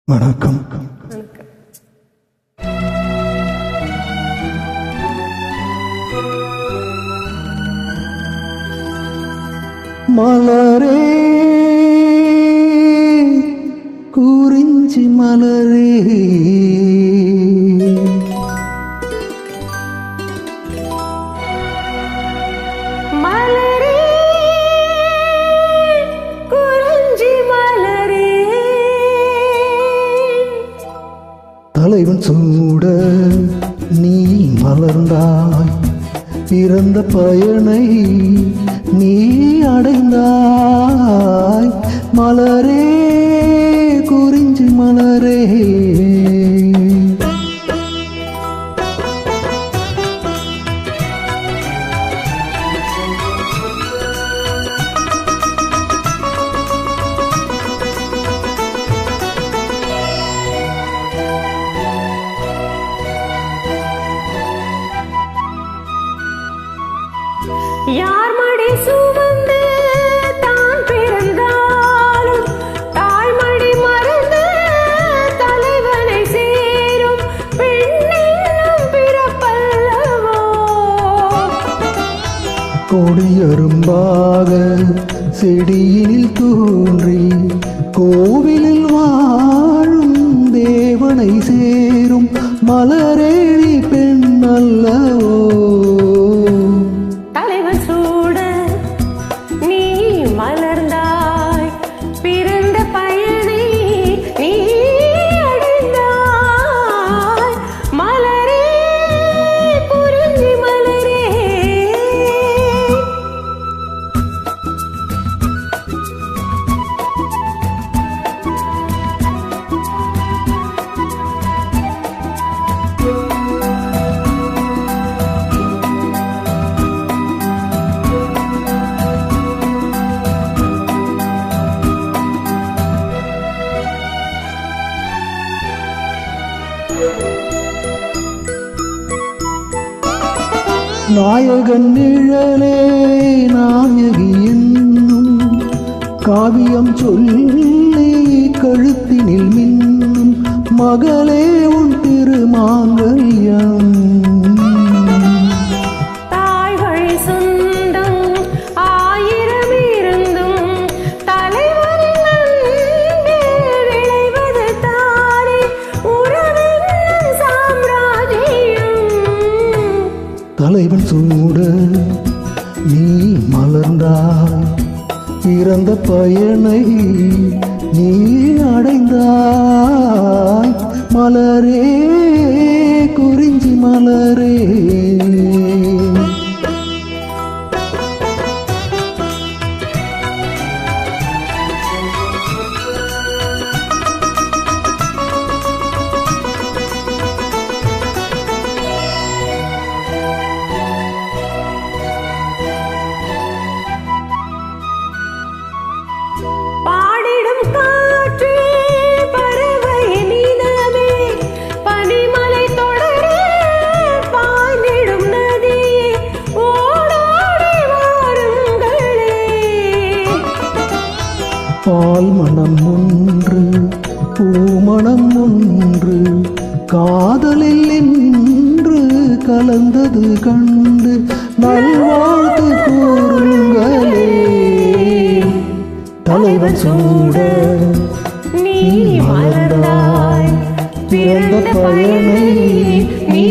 வணக்கம். மலரே குறிஞ்சி மலரே தலைவன் சூட நீ மலர்ந்தாய், பிறந்த பயனை நீ அடைந்தாய். மலரே குறிஞ்சி மலரே யார் மடி சுமந்து தான் பிறந்தாலும் தாய்மடி மறந்து தலைவனை சேரும் பெண்ணின் பிறப்பல்லவோ. கொடியரும்பாக செடியினில் தோன்றி கோவிலில் வாழும் தேவனை சேரும் மலரேடி பெண் அல்லவோ. மலர்ந்தாய், பிறந்த பயனை நீ அடைந்தாய். மலரே குறிஞ்சி மலரே நாயகன் நிழலே நாயகி என்னும் காவியம் சொல்லி கழுத்தினில் மின்னும் மகளே உன் திருமாங்கல்யம். தாய் வழி சொந்தம் ஆயிரம் இருந்தும் தலைவரின் அன்பில் விளைவது தானே உறவின் சாம்ராஜ்யம். தலைவன் சூட நீ மலர்ந்தாய், பிறந்த பயனை நீ அடைந்தாய். மலரே குறிஞ்சி மலரே பாடிடும் காற்றே பறவை நீனமே, பனிமலை தொடரே பாய்ந்திடும் நதியே ஓடோடி வாருங்களே. பால் மனம் ஒன்று பூமணம் ஒன்று காதலில் இன்று கலந்தது கண்டு நல்வாழ்த்து கூறுங்களே. தலைவன் சூட நீ மலர்ந்தாய், பிறந்த பயனை நீ